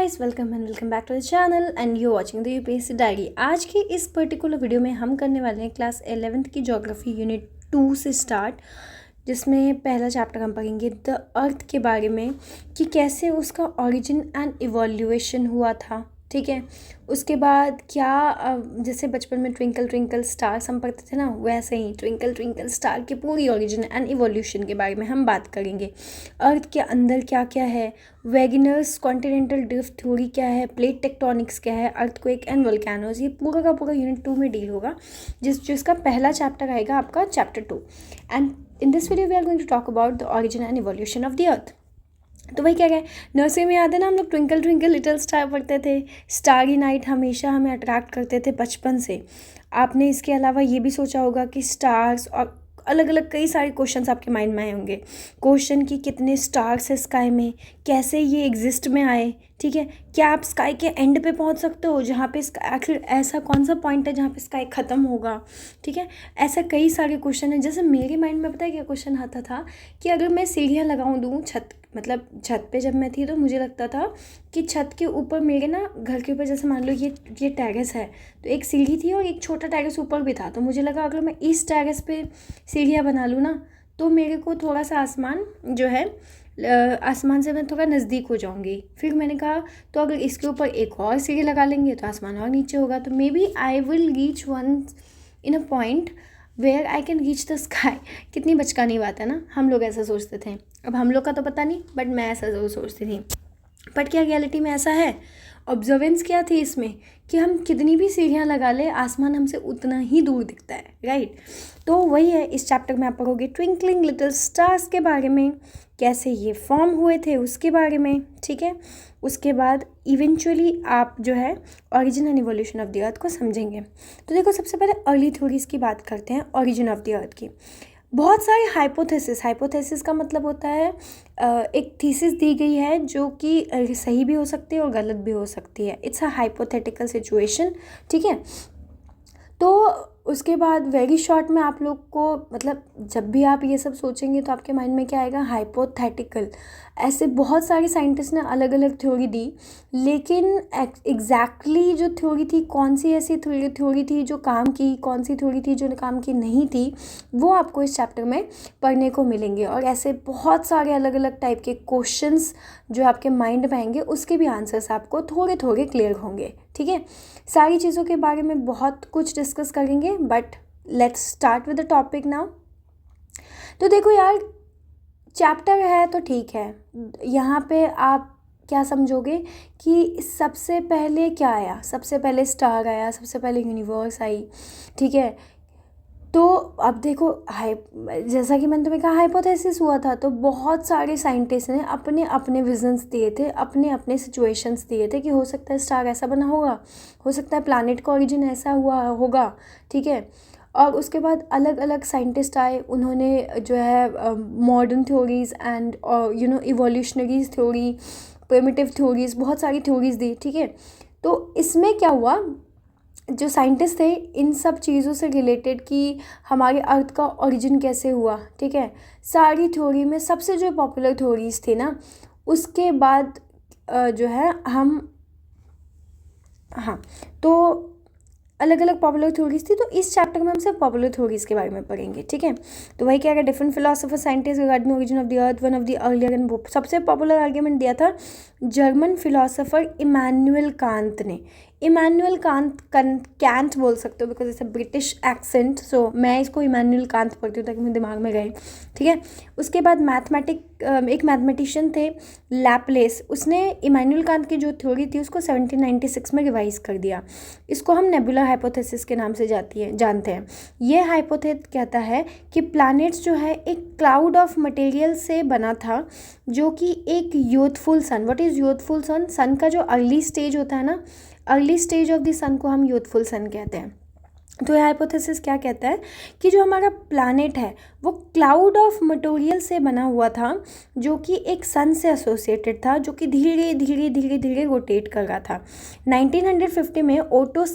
Guys, welcome and welcome back to the channel and you watching the UPSC diary. आज की इस particular video में हम करने वाले हैं क्लास 11th की ज्योग्राफी यूनिट 2 से स्टार्ट, जिसमें पहला चैप्टर हम पढ़ेंगे द अर्थ के बारे में कि कैसे उसका ओरिजिन एंड इवोल्यूशन हुआ था। ठीक है, उसके बाद क्या जैसे बचपन में ट्विंकल ट्विंकल स्टार्स हम पढ़ते थे ना, वैसे ही ट्विंकल ट्विंकल स्टार की पूरी ओरिजिन एंड इवोल्यूशन के बारे में हम बात करेंगे। अर्थ के अंदर क्या क्या है, वेगनर्स कॉन्टिनेंटल ड्रिफ्ट थ्योरी क्या है, प्लेट टेक्टोनिक्स क्या है, अर्थक्वेक एंड वोल्केनोज, ये पूरा का पूरा यूनिट 2 में डील होगा, जिसका पहला चैप्टर आएगा आपका chapter 2। And in this video we are going to talk about the origin and evolution of the earth. तो वही क्या गए, नर्सरी में याद है ना, हम लोग ट्विंकल ट्विंकल लिटिल स्टार पढ़ते थे। स्टारी नाइट हमेशा हमें अट्रैक्ट करते थे बचपन से। आपने इसके अलावा ये भी सोचा होगा कि स्टार्स और अलग अलग कई सारे क्वेश्चंस आपके माइंड में आए होंगे। क्वेश्चन कि कितने स्टार्स है स्काई में, कैसे ये एग्जिस्ट में आए। ठीक है, क्या आप स्काई के एंड पे पहुंच सकते हो जहाँ पे आखिर ऐसा कौन सा पॉइंट है जहाँ पे स्काई ख़त्म होगा। ठीक है, ऐसा कई सारे क्वेश्चन हैं। जैसे मेरे माइंड में पता है क्या क्वेश्चन आता था कि अगर मैं सीढ़ियाँ लगाऊँ दूँ छत पे जब मैं थी तो मुझे लगता था कि छत के ऊपर मेरे ना घर के ऊपर, जैसे मान लो ये टेरेस है तो एक सीढ़ी थी और एक छोटा टेरेस ऊपर भी था, तो मुझे लगा अगर मैं इस टेरेस पे सीढ़ियाँ बना लूँ ना तो मेरे को थोड़ा सा आसमान जो है आसमान से मैं थोड़ा नज़दीक हो जाऊँगी। फिर मैंने कहा तो अगर इसके ऊपर एक और सीढ़ी लगा लेंगे तो आसमान और नीचे होगा, तो maybe I will reach one in a point where I can reach the sky. कितनी बचकानी बात है ना, हम लोग ऐसा सोचते थे। अब हम लोग का तो पता नहीं, बट मैं ऐसा ज़रूर सोचती थी। बट क्या रियलिटी में ऐसा है? ऑब्जर्वेंस क्या थी इसमें कि हम कितनी भी सीढ़ियाँ लगा ले आसमान हमसे उतना ही दूर दिखता है, राइट। तो वही है, इस चैप्टर में आप पढ़ोगे ट्विंकलिंग लिटिल स्टार्स के बारे में, कैसे ये फॉर्म हुए थे उसके बारे में। ठीक है, उसके बाद इवेंचुअली आप जो है origin and evolution of the अर्थ को समझेंगे। तो देखो, सबसे पहले अर्ली थ्योरीज की बात करते हैं ओरिजिन ऑफ द अर्थ की। बहुत सारे हाइपोथेसिस का मतलब होता है एक थीसिस दी गई है जो कि सही भी हो सकती है और गलत भी हो सकती है। It's a hypothetical situation. ठीक है, तो उसके बाद वेरी शॉर्ट में आप लोग को, मतलब जब भी आप ये सब सोचेंगे तो आपके माइंड में क्या आएगा, हाइपोथेटिकल। ऐसे बहुत सारे साइंटिस्ट ने अलग अलग थ्योरी दी, लेकिन एग्जैक्टली जो थ्योरी थी, कौन सी ऐसी थ्योरी थी जो काम की, कौन सी थ्योरी थी जो काम की नहीं थी, वो आपको इस चैप्टर में पढ़ने को मिलेंगे। और ऐसे बहुत सारे अलग अलग टाइप के क्वेश्चंस जो आपके माइंड में आएंगे, उसके भी आंसर्स आपको थोड़े थोड़े क्लियर होंगे। ठीक है, सारी चीज़ों के बारे में बहुत कुछ डिस्कस करेंगे, but let's start with the topic now. तो देखो यार, चैप्टर है तो ठीक है, यहाँ पे आप क्या समझोगे कि सबसे पहले क्या आया, सबसे पहले स्टार आया, सबसे पहले यूनिवर्स आई। ठीक है, तो अब देखो, जैसा कि मैंने तुम्हें कहा हाइपोथेसिस हुआ था, तो बहुत सारे साइंटिस्ट ने अपने अपने विजन्स दिए थे, अपने अपने सिचुएशंस दिए थे कि हो सकता है स्टार ऐसा बना होगा, हो सकता है प्लैनेट का ओरिजिन ऐसा हुआ होगा। ठीक है, और उसके बाद अलग अलग साइंटिस्ट आए, उन्होंने जो है modern theories and evolutionaries theory, primitive theories, बहुत सारी थ्योरीज दी। ठीक है, तो इसमें क्या हुआ, जो साइंटिस्ट थे इन सब चीज़ों से रिलेटेड कि हमारे अर्थ का ओरिजिन कैसे हुआ, ठीक है, सारी थ्योरी में सबसे जो पॉपुलर थ्योरीज थी ना, उसके बाद जो है हम, हाँ, तो अलग अलग पॉपुलर थ्योरीज थी। तो इस चैप्टर में हम सिर्फ पॉपुलर थ्योरीज के बारे में पढ़ेंगे। ठीक है, तो वही क्या है, different philosopher scientist regarding origin of the earth, one of the earlier and सबसे पॉपुलर आर्ग्यूमेंट दिया था जर्मन फिलोसोफर इमैनुअल कांत ने। इमैनुअल कैंट बोल सकते हो because it's a British accent, so मैं इसको इमैनुअल कांत पढ़ती हूँ ताकि मेरे दिमाग में रहे। ठीक है, उसके बाद एक मैथमेटिशियन थे लैपलेस, उसने इमैनुअल कांत की जो थ्योरी थी उसको 1796 में रिवाइज कर दिया। इसको हम नेबुलर हाइपोथेसिस के नाम से जानते हैं। ये हाइपोथेस कहता है कि प्लैनेट्स जो है एक क्लाउड ऑफ मटेरियल से बना था, जो कि एक youthful sun, what is youthful sun, sun का जो अर्ली स्टेज होता है ना, early stage of the sun को हम यूथफुल सन कहते हैं। तो यह हाइपोथेसिस क्या कहता है कि जो हमारा प्लैनेट है वो क्लाउड ऑफ मटेरियल से बना हुआ था, जो कि एक सन से एसोसिएटेड था, जो कि धीरे धीरे धीरे धीरे रोटेट कर रहा था। 1950 में ओटो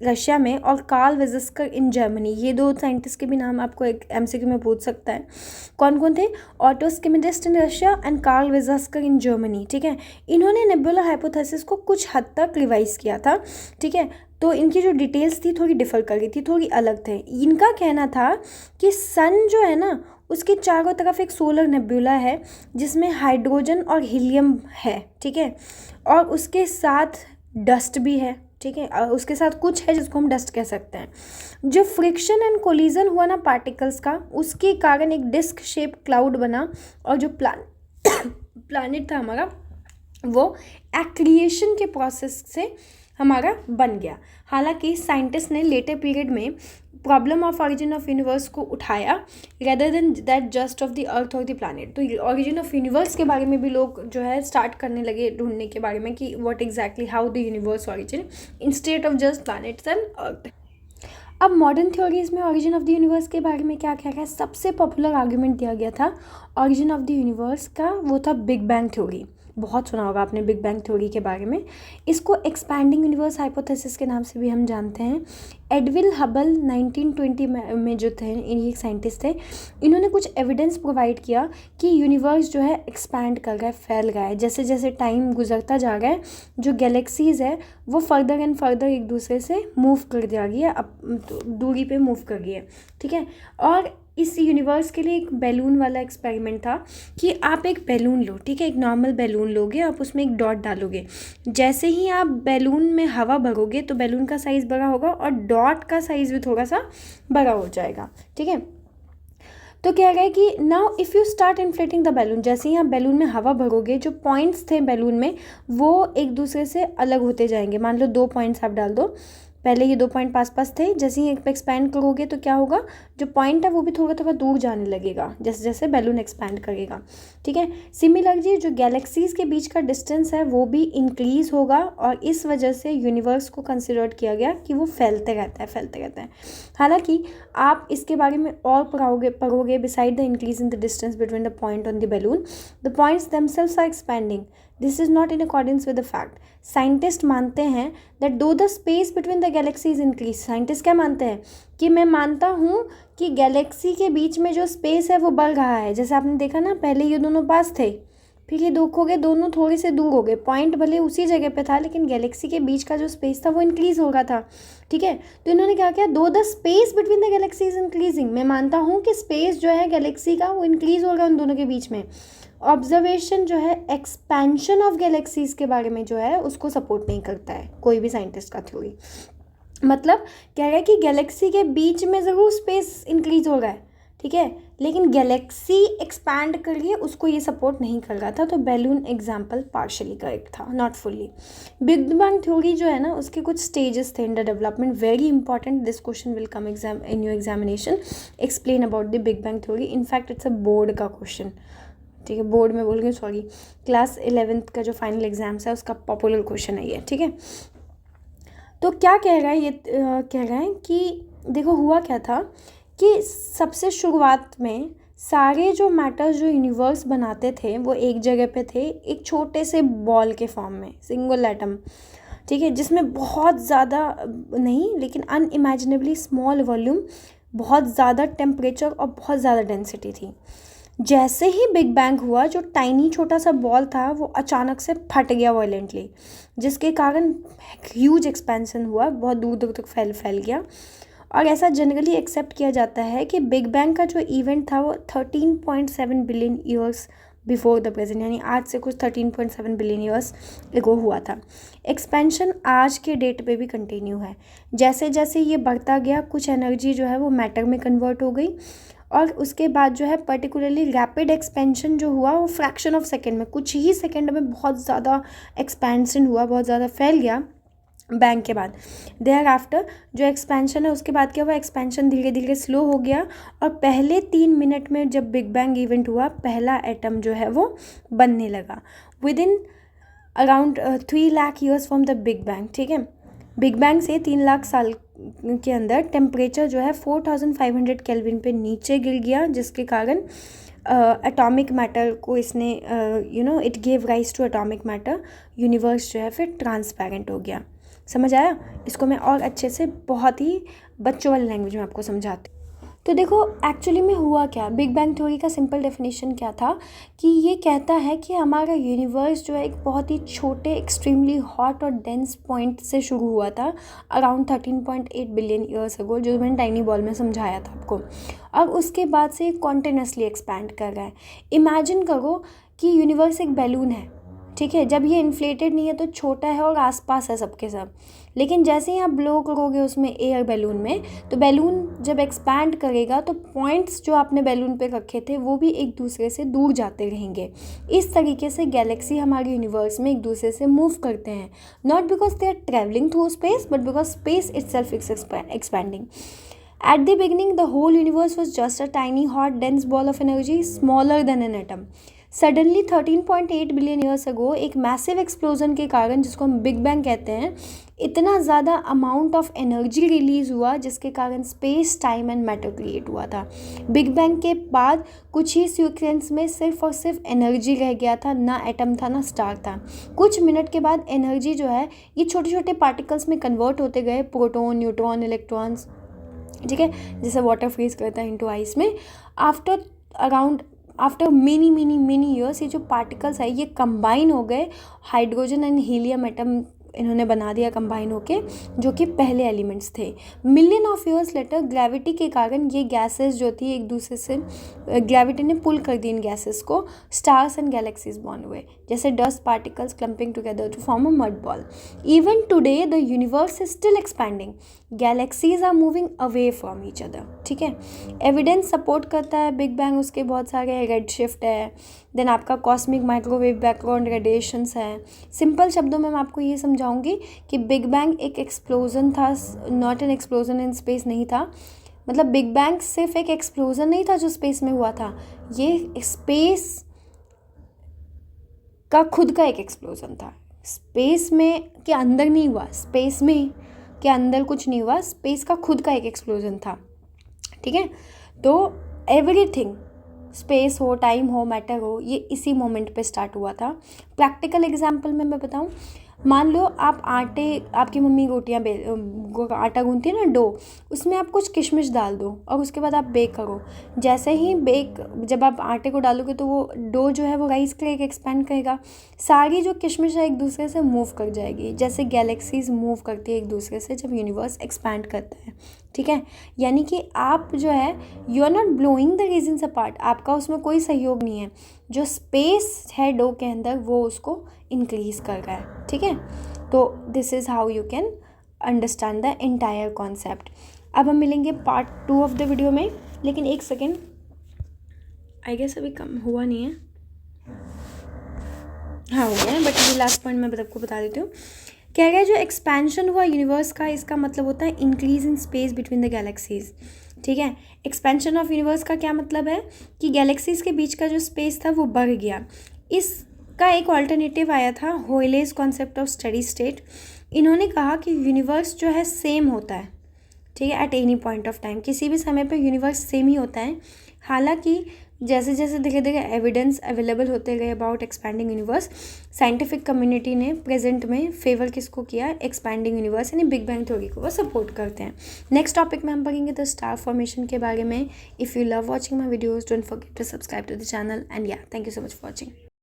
रशिया में और कार्ल वेज़स्कर इन जर्मनी। ये दो साइंटिस्ट के भी नाम आपको एक एमसीक्यू में पूछ सकता है। कौन कौन थे? Otto Schmidt in Russia and Carl Weizsäcker in Germany. ठीक है, इन्होंने नेबुला हाइपोथेसिस को कुछ हद तक रिवाइज किया था। ठीक है, तो इनकी जो डिटेल्स थी थोड़ी डिफर कर रही थी, थोड़ी अलग थे। इनका कहना था कि सन जो है ना उसके चारों तरफ एक सोलर नेबुला है जिसमें हाइड्रोजन और हीलियम है। ठीक है, और उसके साथ डस्ट भी है। ठीक है, उसके साथ कुछ है जिसको हम डस्ट कह सकते हैं। जो फ्रिक्शन एंड कोलिजन हुआ ना पार्टिकल्स का, उसके कारण एक डिस्क शेप क्लाउड बना और जो प्लानिट था हमारा वो एक्रिएशन के प्रोसेस से हमारा बन गया। हालांकि साइंटिस्ट ने लेटर पीरियड में problem of origin of universe को उठाया rather than that just of the अर्थ और द प्लैनेट। तो ऑरिजिन ऑफ यूनिवर्स के बारे में भी लोग जो है स्टार्ट करने लगे ढूंढने के बारे में कि what exactly how the universe origin instead of just planets and earth. अब मॉडर्न थ्योरीज में ऑरिजिन ऑफ द यूनिवर्स के बारे में क्या क्या है? सबसे पॉपुलर आर्ग्यूमेंट दिया गया था ऑरिजिन ऑफ द यूनिवर्स का, वो था बिग बैंग थ्योरी। बहुत सुना होगा आपने बिग बैंग थ्योरी के बारे में। इसको एक्सपैंडिंग यूनिवर्स हाइपोथेसिस के नाम से भी हम जानते हैं। एडविन हबल 1920 में जो थे, ये साइंटिस्ट थे, इन्होंने कुछ एविडेंस प्रोवाइड किया कि यूनिवर्स जो है एक्सपैंड कर रहा है, फैल रहा है। जैसे जैसे टाइम गुजरता जा रहा है जो गैलेक्सीज है वो फर्दर एंड फर्दर एक दूसरे से मूव कर जा रही है, अब दूरी पे मूव कर रही है। ठीक है, और इस यूनिवर्स के लिए एक बैलून वाला एक्सपेरिमेंट था कि आप एक बैलून लो। ठीक है, एक नॉर्मल बैलून लोगे, आप उसमें एक डॉट डालोगे। जैसे ही आप बैलून में हवा भरोगे तो बैलून का साइज़ बड़ा होगा और डॉट का साइज़ भी थोड़ा सा बड़ा हो जाएगा। ठीक है, तो क्या है कि now if you start inflating the balloon, जैसे ही आप बैलून में हवा भरोगे जो पॉइंट्स थे बैलून में वो एक दूसरे से अलग होते जाएंगे। मान लो 2 पॉइंट्स आप डाल दो, पहले ये 2 पॉइंट पास थे, जैसे ही एक्सपैंड करोगे तो क्या होगा, जो पॉइंट है वो भी थोड़ा थोड़ा दूर जाने लगेगा जैसे जैसे बैलून एक्सपैंड करेगा। ठीक है, सिमिलरली जो गैलेक्सीज़ के बीच का डिस्टेंस है वो भी इंक्रीज़ होगा और इस वजह से यूनिवर्स को कंसिडर किया गया कि वो फैलते रहता है। हालांकि आप इसके बारे में और पढ़ोगे beside the increase in the distance between the point on the balloon, the points themselves are expanding. This is not in accordance with the fact. Scientist मानते हैं that though the space between the galaxies increase. Scientist क्या मानते हैं कि मैं मानता हूँ कि गैलेक्सी के बीच में जो स्पेस है वो बढ़ रहा है। जैसे आपने देखा ना, पहले ये दोनों पास थे, फिर ये देखोगे दोनों थोड़े से दूर हो गए। पॉइंट भले उसी जगह पे था लेकिन गैलेक्सी के बीच का जो स्पेस था वो इंक्रीज़ हो रहा था। ठीक है, तो इन्होंने क्या किया, दो the space between the Galaxy is increasing. मैं मानता हूँ कि स्पेस जो है गैलेक्सी का वो इंक्रीज़ हो रहा है उन दोनों के बीच में। ऑब्जर्वेशन जो है एक्सपेंशन ऑफ गैलेक्सीज के बारे में जो है उसको सपोर्ट नहीं करता है कोई भी साइंटिस्ट का थ्योरी। मतलब कह रहा है कि गैलेक्सी के बीच में ज़रूर स्पेस इंक्रीज हो रहा है, ठीक है, लेकिन गैलेक्सी एक्सपैंड कर रही है उसको ये सपोर्ट नहीं कर रहा था। तो बैलून एग्जाम्पल पार्शली करेक्ट था, not fully. Big bang theory जो है ना उसके कुछ स्टेजेस थे in the development. Very important, this question will come exam in your examination. Explain about the big bang theory. In fact it's a board का question. ठीक है, बोर्ड में बोल रही हूँ, सॉरी, क्लास 11th का जो फाइनल एग्जाम्स है उसका पॉपुलर क्वेश्चन है ये। ठीक है, तो क्या कह रहा है ये, कह रहा है कि देखो हुआ क्या था कि सबसे शुरुआत में सारे जो मैटर्स जो यूनिवर्स बनाते थे वो एक जगह पे थे, एक छोटे से बॉल के फॉर्म में, सिंगल एटम। ठीक है, जिसमें बहुत ज़्यादा नहीं लेकिन अनइमेजिनेबली स्मॉल वॉल्यूम, बहुत ज़्यादा टेम्परेचर और बहुत ज़्यादा डेंसिटी थी। जैसे ही बिग बैंग हुआ जो टाइनी छोटा सा बॉल था वो अचानक से फट गया वायलेंटली, जिसके कारण ह्यूज एक्सपेंशन हुआ, बहुत दूर दूर तक फैल गया। और ऐसा जनरली एक्सेप्ट किया जाता है कि बिग बैंग का जो इवेंट था वो 13.7 billion years before the present, यानी आज से कुछ 13.7 बिलियन ईयर्स एगो हुआ था। एक्सपेंशन आज के डेट पे भी कंटिन्यू है। जैसे जैसे ये बढ़ता गया कुछ एनर्जी जो है वो मैटर में कन्वर्ट हो गई और उसके बाद जो है पर्टिकुलरली रैपिड एक्सपेंशन जो हुआ वो फ्रैक्शन ऑफ सेकेंड में, कुछ ही सेकेंड में बहुत ज़्यादा एक्सपेंशन हुआ, बहुत ज़्यादा फैल गया बैंग के बाद। देयर आफ्टर जो एक्सपेंशन है उसके बाद क्या हुआ, एक्सपेंशन धीरे धीरे स्लो हो गया और पहले 3 मिनट में जब बिग बैंग इवेंट हुआ पहला एटम जो है वो बनने लगा with in around 3 lakh years from the big bang. ठीक है, बिग बैंग से 3 लाख साल के अंदर टेम्परेचर जो है 4500 केल्विन पे नीचे गिर गया, जिसके कारण एटॉमिक मैटर को इसने it gave rise to atomic matter. Universe जो है फिर ट्रांसपेरेंट हो गया। समझ आया? इसको मैं और अच्छे से बहुत ही बच्चों वाली लैंग्वेज में आपको समझाती हूँ। तो देखो एक्चुअली में हुआ क्या, बिग बैंग थ्योरी का सिंपल डेफिनेशन क्या था कि ये कहता है कि हमारा यूनिवर्स जो है एक बहुत ही छोटे एक्सट्रीमली हॉट और डेंस पॉइंट से शुरू हुआ था अराउंड 13.8 बिलियन ईयर्स अगो, जो मैंने टाइनी बॉल में समझाया था आपको। अब उसके बाद से कॉन्टिन्यूसली एक्सपैंड कर रहा है। इमेजिन करो कि यूनिवर्स एक बैलून है, ठीक है। जब ये इन्फ्लेटेड नहीं है तो छोटा है और आसपास है सबके सब, लेकिन जैसे ही आप ब्लो करोगे उसमें एयर बैलून में, तो बैलून जब एक्सपैंड करेगा तो पॉइंट्स जो आपने बैलून पे रखे थे वो भी एक दूसरे से दूर जाते रहेंगे। इस तरीके से गैलेक्सी हमारे यूनिवर्स में एक दूसरे से मूव करते हैं, not because they are travelling through space but because space itself is expanding. At the beginning, the whole universe was just a tiny, hot, dense ball of energy smaller than an atom. Suddenly 13.8 billion years ago एक massive explosion के कारण, जिसको हम big bang कहते हैं, इतना ज़्यादा amount of energy release हुआ जिसके कारण space, time and matter create हुआ था। बिग बैंग के बाद कुछ ही सीक्वेंस में सिर्फ और सिर्फ एनर्जी रह गया था, ना एटम था ना स्टार था। कुछ मिनट के बाद एनर्जी जो है ये छोटे छोटे पार्टिकल्स में कन्वर्ट होते गए, प्रोटॉन, न्यूट्रॉन, इलेक्ट्रॉन्स, ठीक है, जैसे वाटर फ्रीज करता है इनटू आइस में। आफ्टर मेनी ईयर्स ये जो पार्टिकल्स है ये कंबाइन हो गए, हाइड्रोजन एंड हीलियम एटम इन्होंने बना दिया कंबाइन होके, जो कि पहले एलिमेंट्स थे। Million of years later gravity के कारण ये गैसेस जो थी एक दूसरे से, ग्रेविटी ने पुल कर दी इन गैसेस को, स्टार्स एंड गैलेक्सीज बॉर्न हुए, जैसे dust particles clumping together to form a mud ball. Even today the universe is still expanding, galaxies are moving away from each other, ठीक है। एविडेंस सपोर्ट करता है बिग बैंग, उसके बहुत सारे red shift है, देन आपका कॉस्मिक माइक्रोवेव बैकग्राउंड रेडिएशंस है। सिंपल शब्दों में मैं आपको ये समझाऊंगी कि बिग बैंग एक एक्सप्लोजन था, not an explosion in space नहीं था। मतलब बिग बैंग सिर्फ एक एक्सप्लोजन नहीं था जो स्पेस में हुआ था, ये स्पेस का खुद का एक एक्सप्लोजन था। स्पेस में के अंदर नहीं हुआ, स्पेस में के अंदर कुछ नहीं हुआ, स्पेस का खुद का एक एक्सप्लोजन था, ठीक है। तो एवरीथिंग, स्पेस हो, टाइम हो, मैटर हो, ये इसी मोमेंट पे स्टार्ट हुआ था। प्रैक्टिकल एग्जांपल में मैं बताऊं, मान लो आप आपकी मम्मी रोटियां आटा गूंथती है ना, डो, उसमें आप कुछ किशमिश डाल दो और उसके बाद आप बेक करो। जैसे ही जब आप आटे को डालोगे तो वो डो जो है वो राइस करेगा, एक्सपैंड करेगा, सारी जो किशमिश है एक दूसरे से मूव कर जाएगी, जैसे गैलेक्सीज मूव करती है एक दूसरे से जब यूनिवर्स एक्सपैंड करता है, ठीक है। यानी कि आप जो है you are not blowing the regions apart, आपका उसमें कोई सहयोग नहीं है, जो स्पेस है डो के अंदर वो उसको इंक्रीज कर रहा है, ठीक है। तो this is how you can understand the entire concept. अब हम मिलेंगे पार्ट 2 ऑफ द वीडियो में, लेकिन एक सेकेंड, आई गेस अभी कम हुआ नहीं है, हाँ हो गया है, बट ये लास्ट पॉइंट मैं आपको बता देती हूँ। कह रहा है जो एक्सपेंशन हुआ यूनिवर्स का, इसका मतलब होता है increase in space between the galaxies, ठीक है। एक्सपेंशन ऑफ यूनिवर्स का क्या मतलब है कि गैलेक्सीज के बीच का जो स्पेस था वो बढ़ गया। इसका एक ऑल्टरनेटिव आया था होयलेज कॉन्सेप्ट ऑफ स्टेडी स्टेट। इन्होंने कहा कि यूनिवर्स जो है सेम होता है, ठीक है, at any point of time, किसी भी समय पर यूनिवर्स सेम ही होता है। हालांकि जैसे जैसे धीरे धीरे एविडेंस अवेलेबल होते गए about expanding universe, scientific community ने प्रेजेंट में फेवर किसको किया, एक्सपैंडिंग यूनिवर्स यानी बिग बैंग थ्योरी को वो सपोर्ट करते हैं। नेक्स्ट टॉपिक में हम पढ़ेंगे द स्टार फॉर्मेशन के बारे में। If you love watching my videos don't forget to subscribe to the channel and yeah thank you so much for watching.